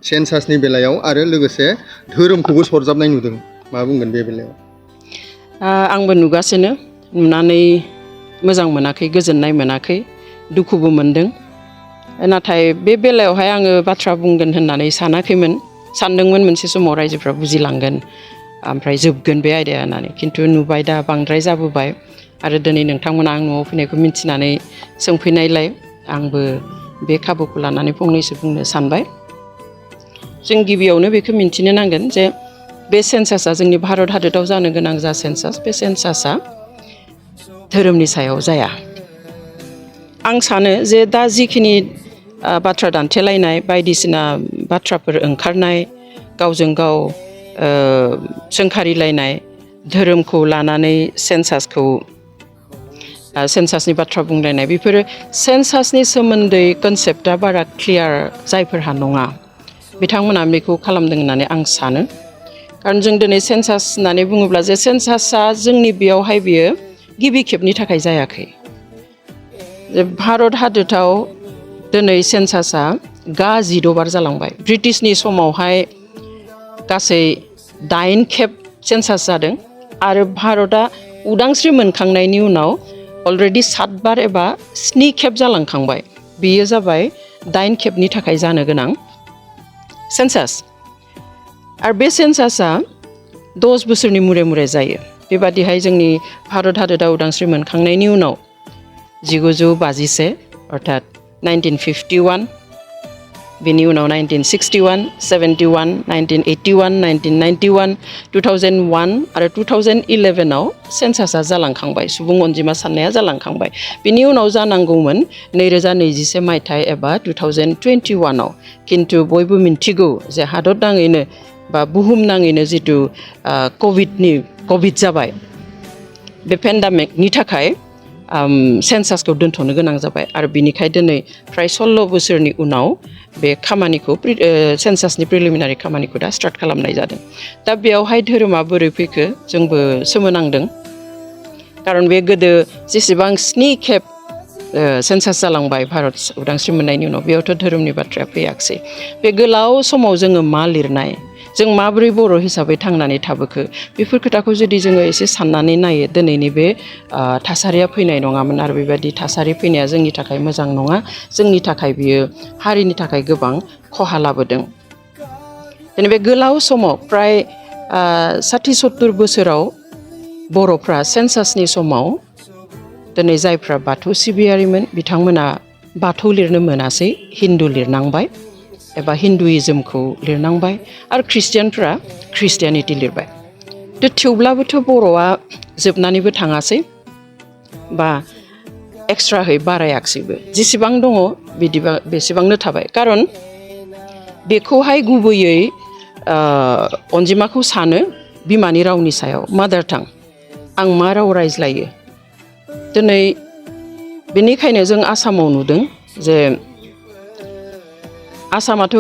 सेन्सासनि बेलायाव आरो लोगोसे धोरोमखौबो सरजाबनाय नुदों मा बुंगोन बे बेलायाव आंबो नुगासिनो नुनानै मोजां मोनाखै गोजोननाय मोनाखै दुखुबो मोनदों नाथाय बे बेलायावहाय आङो बाथ्रा बुंगोन होननानै सानदोंमोन मोनसे समाव रायजोफ्रा बुजिलांगोन ओमफ्राय जोबगोन बे आयदाया होननानै खिन्थु नुबाय दा बांद्राय जाबोबाय आरो दिनै नोंथांमोना आं न'आव फैनायखौ मिन्थिनानै सोंफैनायलाय आंबो बे खाबुखौ लानानै फंनैसो बुंनो सानबाय जों गिबियावनो बेखौ मिन्थिनो नांगोन जे बे सेन्सासआ जोंनि भारत हादराव जानो गोनां जा सेन्सास बे सेन्सासआ धोरोमनि सायाव जाया आं सानो जे दा जिखिनि बाथ्रा दान्थेलायनाय बायदिसिना बाथ्राफोर ओंखारनाय गावजों गाव सोंखारिलायनाय धोरोमखौ लानानै सेन्सासनि बाथ्रा बुंलायनाय बेफोरो सेन्सासनि सोमोन्दै कनसेप्टआ बारा क्लियार जायफोरहा नङा बिथांमोना बेखौ खालामदों होननानै आं सानो खारन जों दिनै सेन्सास होननानै बुङोब्ला जे सेन्सासआ जोंनि बेयावहाय बियो गिबि खेबनि थाखाय जायाखै भारत हादराव दिनै सेन्सासआ 16 बार जालांबाय ब्रिटिशनि समावहाय गासै 8 खेब सेन्सास जादों आरो भारतआ उदांस्रि मोनखांनायनि उनाव अलरेडि 7 बार एबा 7 खेब जालांखांबाय बेयो जाबाय 8 खेबनि थाखाय जानो गोनां सेन्सास आरो बे सेन्सासआ 10 बोसोरनि मुरे जायो बेबादिहाय जोंनि भारत हादरा उदांस्रि मोनखांनायनि उनाव 1951 अर्थात 1951 बेनि उनाव 1961, 71, 1981, 1991, 2001 आरो 2011आव सेन्सासआ जालांखांबाय सुबुं अनजिमा साननाया जालांखांबाय बेनि उनाव जानांगौमोन 2021 मायथाइ एबा 2021आव खिन्थु बयबो मिन्थिगौ जे हादर नाङैनो बा बुहुम नाङैनो जिथु कभिड जाबाय बे पेन्डामिकनि थाखाय सेन्सासखौ दोनथ'नो गोनां जाबाय आरो बिनिखाय दिनै फ्राय 16 बोसोरनि उनाव बे खामानिखौ सेन्सासनि प्रिलिमिनारि खामानिखौ दा स्टार्ट खालामनाय जादों दा बेयावहाय धोरोमा बोरै फैखो जोंबो सोमोनांदों खारन बे गोदो जेसेबां 7 खेब सेन्सास जालांबाय भारत उदांस्रि मोननायनि उनाव बेयावथ' धोरोमनि बाथ्राया फैयाखिसै बे गोलाव समाव जोङो मा लिरनाय जों माबोरै बर' हिसाबै थांनानै थाबोखो बेफोर खोथाखौ जुदि जोङो एसे साननानै नायो दिनैनि बे थासारिया फैनाय नङामोन आरो बेबायदि थासारि फैनाया जोंनि थाखाय मोजां नङा जोंनि थाखाय बियो हारिनि थाखाय गोबां खहा लाबोदों दिनै बे गोलाव समाव फ्राय 60-70 बोसोराव बर'फ्रा सेन्सासनि समाव दिनै जायफ्रा बाथौ सिबियारिमोन बिथांमोना बाथौ लिरनो मोनासै हिन्दु लिरनांबाय एबा हिन्दुइज्मखौ लिरनांबाय आरो ख्रिस्टियानफ्रा ख्रिस्टियानिटि लिरबाय थेवब्लाबोथ' बर'आ जोबनानैबो थाङासै बा एक्सट्राहै बारायाखिसैबो जेसेबां दङ बिदिबा बेसेबांनो थाबाय खारन बेखौहाय गुबैयै अनजिमाखौ सानो बिमानि रावनि सायाव मादार टां आं मा राव रायज्लायो दिनै बेनिखायनो जों आसामाव नुदों जे आसामाथ'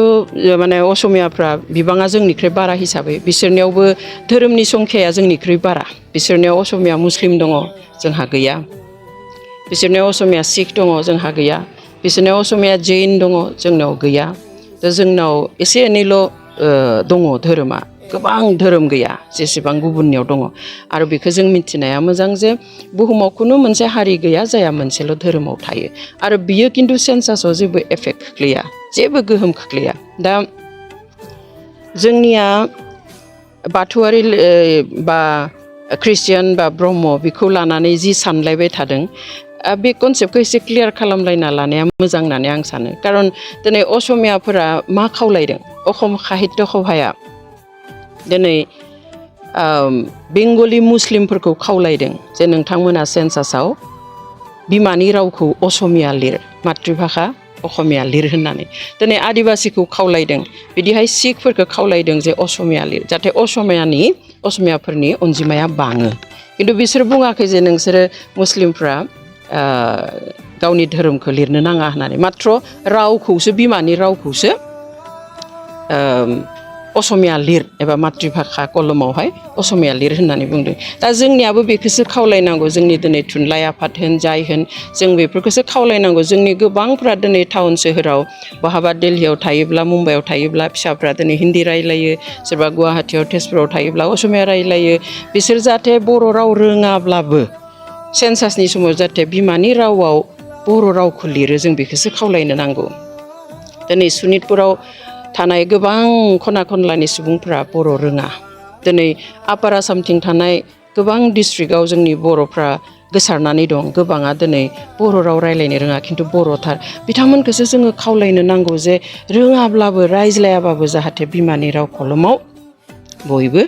माने असमियाफ्रा बिबाङा जोंनिख्रुइ बारा हिसाबै बिसोरनियावबो धोरोमनि संख्याया जोंनिख्रुइ बारा बिसोरनियाव असमिया मुस्लिम दङ जोंहा गैया बिसोरनियाव असमिया सिख दङ जोंहा गैया बिसोरनियाव असमिया जैन दङ जोंनाव गैया दा जोंनाव एसे एनैल' दङ धोरोमा गोबां धोरोम गैया जेसेबां गुबुननियाव दङ आरो बेखौ जों मिथिनाया मोजां जे बुहुमाव खुनु मोनसे हारि गैया जाया मोनसेल' धोरोमाव थायो आरो बियो खिन्थु सेन्सासआव जेबो एफेक्ट खोख्लैया जेबो गोहोम खोख्लैया दा जोंनिया बाथौआरि बा ख्रिस्टियान बा ब्रह्म बेखौ लानानै जि सानलायबाय थादों बे कनसेप्टखौ एसे क्लियार खालामलायना लानाया मोजां होननानै आं सानो खारन दिनै असमियाफोरा मा खावलायदों अखम साहित्य सभाया दिनै बेंगलि मुस्लिमफोरखौ खावलायदों जे नोंथांमोना सेन्सासआव बिमानि रावखौ असमिया लिर मातृभाषा असमिया लिर होननानै दिनै आदिबासिखौ खावलायदों बिदिहाय सिखफोरखौ खावलायदों जे असमिया लिर जाहाथे असमियाफोरनि अनजिमाया बाङो खिन्थु बिसोर बुङाखै जे नोंसोरो मुस्लिमफ्रा गावनि धोरोमखौ लिरनो नाङा होननानै माथ्र रावखौसो बिमानि रावखौसो असमिया लिर एबा मातृभाषा कलमावहाय असमिया लिर होननानै बुंदों दा जोंनियाबो बेखौसो खावलायनांगौ जोंनि दिनै थुनलाइ आफाद होन जाय होन जों बेफोरखौसो खावलायनांगौ जोंनि गोबांफ्रा दिनै टाउन सोहोराव बहाबा दिल्लीयाव थायोब्ला मुम्बाइआव थायोब्ला फिसाफ्रा दिनै हिन्दी रायलायो सोरबा गुवाहाटीयाव तेजपुराव थायोब्ला असमिया रायलायो बिसोर जाहाथे बर' राव रोङाब्लाबो सेन्सासनि समाव जाहाथे बिमानि रावाव बर' रावखौ लिरो जों बेखौसो खावलायनो नांगौ दिनै सनितपुराव थानाय गोबां खना खनलानि सुबुंफ्रा बर' रोङा दिनै आपार आसामथिं थानाय गोबां डिस्ट्रिक्टआव जोंनि बर'फ्रा गोसारनानै दं गोबाङा दिनै बर' राव रायलायनो रोङा खिन्थु बर'थार बिथांमोनखौसो जोङो खावलायनो नांगौ जे रोङाब्लाबो रायज्लायाबाबो जाहाथे बिमानि राव कलमाव बयबो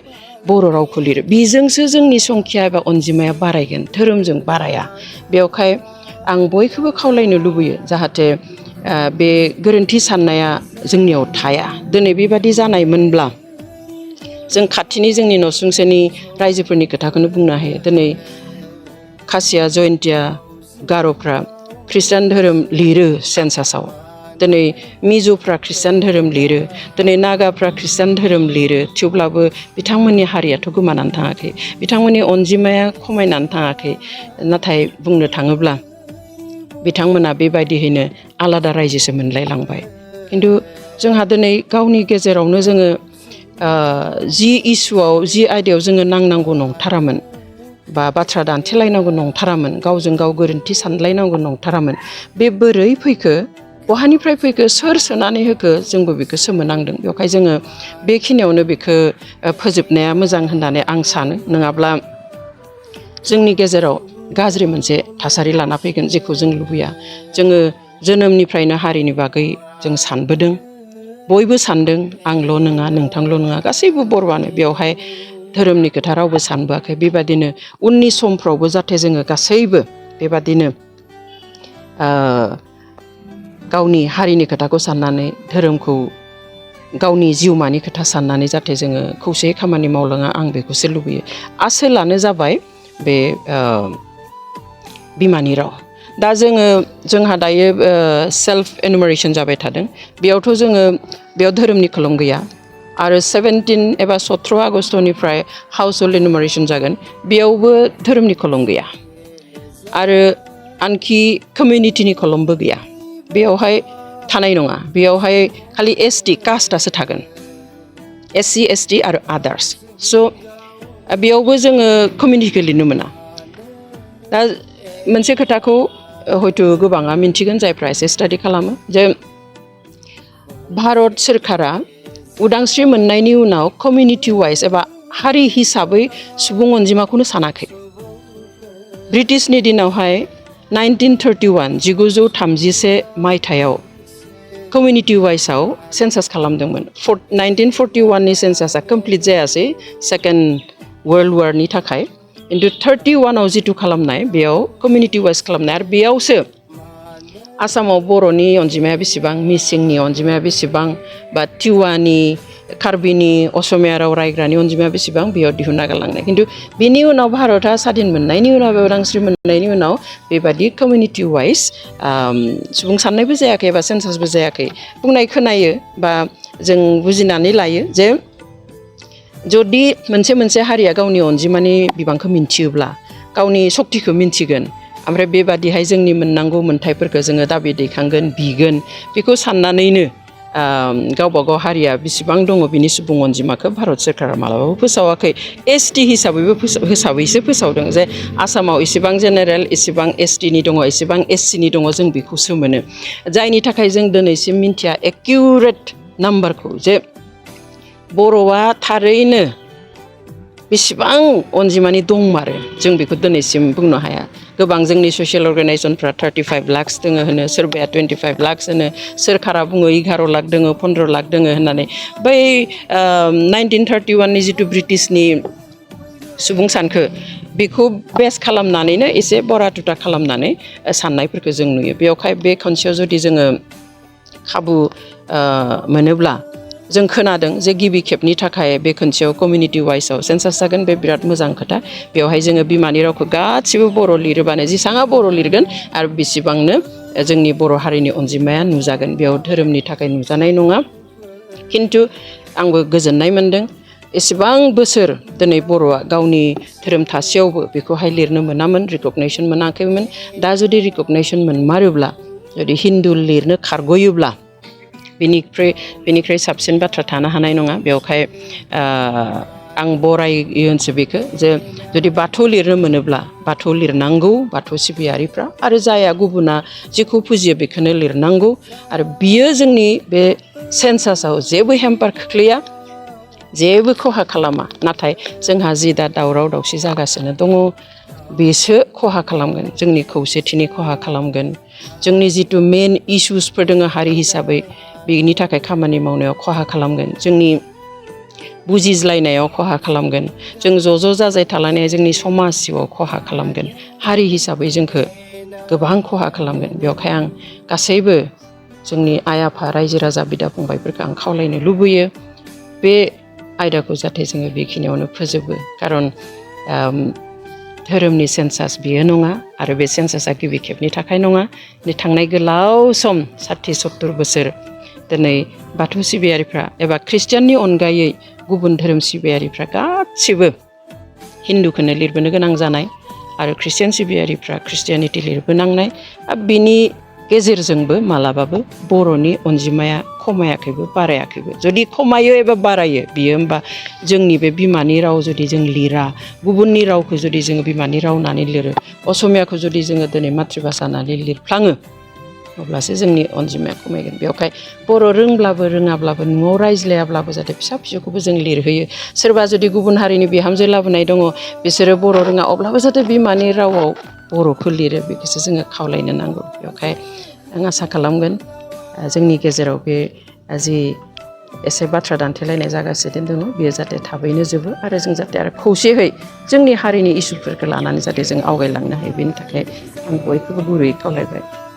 बर' रावखौ लिरो बेजोंसो जोंनि संख्या एबा अनजिमाया बारायगोन धोरोमजों बाराया बेवहाय आं बयखौबो खावलायनो लुबैयो जाहाथे बे गोरोन्थि साननाया जोंनियाव थाया दिनै बेबादि जानायमोनब्ला जों खाथिनि जोंनि नसुंसेनि रायजोफोरनि खोथाखौनो बुंनो हायो दिनै खासिया जयन्तिया गार'फ्रा ख्रिस्टान धोरोम लिरो सेन्सासाव दिनै मिज'फ्रा ख्रिस्टान धोरोम लिरो दिनै नागाफ्रा ख्रिस्टान धोरोम लिरो थेवब्लाबो बिथांमोननि हारियाथ' गोमानानै थाङाखै बिथांमोननि अनजिमाया खमायनानै थाङाखै नाथाय बुंनो थाङोब्ला बिथांमोना बेबायदियैनो आलादा रायजोसो मोनलायलांबाय खिन्थु जोंहा दिनै गावनि गेजेरावनो जोङो जि इस्युआव जि आयदायाव जोङो नांनांगौ नंथारामोन बा बाथ्रा दान्थेलायनांगौ नंथारामोन गावजों गाव गोरोन्थि सानलायनांगौ नंथारामोन बे बोरै फैखो बहानिफ्राय फैखो सोर सोनानै होखो जोंबो बेखौ सोमोनांदों बेवहाय जोङो बेखिनियावनो बेखौ फोजोबनाया मोजां होननानै आं सानो नङाब्ला जोंनि गेजेराव गाज्रि मोनसे थासारि लाना फैगोन जेखौ जों लुबैया जोङो जोनोमनिफ्रायनो हारिनि बागै जों सानबोदों बयबो सानदों आंल' नङा नोंथांल' नङा गासैबो बर'आनो बेवहाय धोरोमनि खोथा रावबो सानबोआखै बेबादिनो उननि समफ्रावबो जाहाथे जोङो गासैबो बेबादिनो गावनि हारिनि खोथाखौ साननानै धोरोमखौ गावनि जिउमानि खोथा साननानै जाहाथे जोङो खौसेयै खामानि मावलाङा आं बेखौसो लुबैयो आसोलानो जाबाय बे बिमानि राव दा जोंहा दायो सेल्फ एनुमारेसन जाबाय थादों बेयावथ' जोङो बेयाव धोरोमनि खोलम गैया आरो 17 एबा 17 आगस्टनिफ्राय हाउस हल्ड एनुमारेसन जागोन बेयावबो धोरोमनि खोलम गैया आरो आनखि कमिउनिटिनि खोलमबो गैया बेयावहाय थानाय नङा बेयावहाय खालि एसटि कास्टआसो थागोन एससि एसटि आरो आदार्स स' बेयावबो जोङो कमिउनिटिखौ लिरनो मोना दा मोनसे खोथाखौ हयथ' गोबाङा मिन्थिगोन जायफ्रा एसे स्टाडि खालामो जे भारत सोरखारा उदांस्रि मोननायनि उनाव कमिउनिटि वाइज एबा हारि हिसाबै सुबुं अनजिमाखौनो सानाखै ब्रिटिशनि दिनावहाय 1931 मायथाइयाव कमिउनिटि वाइजआव सेन्सास खालामदोंमोन 1941नि सेन्सासआ कमप्लिट जायासै सेकेन्ड वर्ल्ड वारनि थाखाय खिन्थु 31आव जिथु खालामनाय बेयाव कमिउनिटि वाइज खालामनाय आरो बेयावसो आसामाव बर'नि अनजिमाया बेसेबां मिसिंनि अनजिमाया बेसेबां बा टिवानि कार्बिनि असमिया राव रायग्रानि अनजिमाया बेसेबां बेयाव दिहुनना गालांनाय खिन्थु बेनि उनाव भारतआ स्वाधीन मोननायनि उनाव उदांस्रि मोननायनि उनाव बेबादि कमिउनिटि वाइज सुबुं साननायबो जायाखै एबा सेन्सासबो जायाखै बुंनाय खोनायो बा जों बुजिनानै लायो जे जुदि मोनसे हारिया गावनि अनजिमानि बिबांखौ मिन्थियोब्ला गावनि सक्तिखौ मिन्थिगोन ओमफ्राय बेबादिहाय जोंनि मोननांगौ मोन्थायफोरखौ जोङो दाबि दैखांगोन बिगोन बेखौ साननानैनो गावबा गाव हारिया बेसेबां दङ बिनि सुबुं अनजिमाखौ भारत सोरखारा मालाबाबो फोसावाखै एसटि हिसाबैसो फोसावदों जे आसामाव इसेबां जेनेरेल इसेबां एसटिनि दङ इसेबां एससिनि दङ जों बेखौसो मोनो जायनि थाखाय जों दिनैसिम मिन्थिया एकिउरेट नाम्बारखौ जे बर'आ थारैनो बेसेबां अनजिमानि दंमारो जों बेखौ दिनैसिम बुंनो हाया गोबां जोंनि ससियेल अर्गानाइजेसनफ्रा 35 लाख दोङो होनो सोरबाया 25 लाख होनो सोरखारा बुङो 11 लाख दोङो 15 लाख दोङो होननानै बै 1931नि जिथु ब्रिटिशनि सुबुं सानखो बेखौ बेस खालामनानैनो एसे बरा तुता खालामनानै साननायफोरखौ जों नुयो बेयावहाय बे खनसेयाव जुदि जोङो खाबु मोनोब्ला जों खोनादों जे गिबि खेबनि थाखाय बे खनसेयाव कमिउनिटि वाइजआव सेन्सास जागोन बे बिराद मोजां खोथा बेवहाय जोङो बिमानि रावखौ गासिबो बर' लिरोबानो जेसेबां बर' लिरगोन आरो बेसेबांनो जोंनि बर' हारिनि अनजिमाया नुजागोन बेयाव धोरोमनि थाखाय नुजानाय नङा खिन्थु आंबो गोजोननाय मोन्दों एसेबां बोसोर दिनै बर'आ गावनि धोरोम थासेयावबो बेखौहाय लिरनो मोनामोन रिकगनाइसन मोनाखैमोन दा जुदि रिकगनाइसन मोनमारोब्ला जुदि हिन्दु लिरनो खारग'योब्ला बेनिख्रुइ साबसिन बाथ्रा थानो हानाय नङा बेवहाय आं बरायोसो बेखौ जे जुदि बाथौ लिरनो मोनोब्ला बाथौ लिरनांगौ बाथौ सिबियारिफ्रा आरो जाया गुबुना जेखौ फुजियो बेखौनो लिरनांगौ आरो बियो जोंनि बे सेन्सासाव जेबो हेम्पार खोख्लैया जेबो खहा खालामा नाथाय जोंहा जि दा दावराव दावसि जागासिनो दङ बेसो खहा खालामगोन जोंनि खौसेथिनि खहा खालामगोन जोंनि जिथु मेन इसुसफोर दङ हारि हिसाबै बेनि थाखाय खामानि मावनायाव खहा खालामगोन जोंनि बुजिज्लायनायाव खहा खालामगोन जों ज' जाजाय थालायनाया जोंनि समाज जिउआव खहा खालामगोन हारि हिसाबै जोंखौ गोबां खहा खालामगोन बेवहाय आं गासैबो जोंनि आइ आफा रायजो राजा बिदा फंबायफोरखौ आं खावलायनो लुबैयो बे आयदाखौ जाहाथे जोङो बेखिनियावनो फोजोबो खारन धोरोमनि सेन्सास बियो नङा आरो बे सेन्सासा गिबि खेबनि थाखाय नङा थांनाय गोलाव सम 60-70 बोसोर दिनै बाथौ सिबियारिफ्रा एबा ख्रिस्टियाननि अनगायै गुबुन धोरोम सिबियारिफ्रा गासिबो हिन्दुखौनो लिरबोनो गोनां जानाय आरो ख्रिस्टियान सिबियारिफ्रा ख्रिस्टियानिटि लिरबोनांनाय बिनि गेजेरजोंबो मालाबाबो बर'नि अनजिमाया खमायाखैबो बारायाखैबो जुदि खमायो एबा बारायो बियो होमबा जोंनि बे बिमानि राव जुदि जों लिरा गुबुननि रावखौ जुदि जोङो बिमानि राव होननानै लिरो असमियाखौ जुदि जोङो दिनै मातृभाषा होननानै लिरफ्लाङो अब्लासो जोंनि अनजिमाया खमायगोन बेवहाय बर' रोंब्लाबो रोङाब्लाबो न'आव रायज्लायाब्लाबो जाहाथे फिसा फिसौखौबो जों लिरहोयो सोरबा जुदि गुबुन हारिनि बिहामजो लाबोनाय दङ बिसोरो बर' रोङा अब्लाबो जाहाथे बिमानि रावाव बर'खौ लिरो बेखौसो जोङो खावलायनो नांगौ बेवहाय आं आसा खालामगोन जोंनि गेजेराव बे जि एसे बाथ्रा दान्थेलायनाय जागासिनो दङ बेयो जाहाथे थाबैनो जोबो आरो जों जाहाथे आरो खौसेयै जोंनि हारिनि इसुफोरखौ लानानै जाहाथे जों आवगायलांनो हायो बेनि थाखाय आं बयखौबो गुरैयै खावलायबाय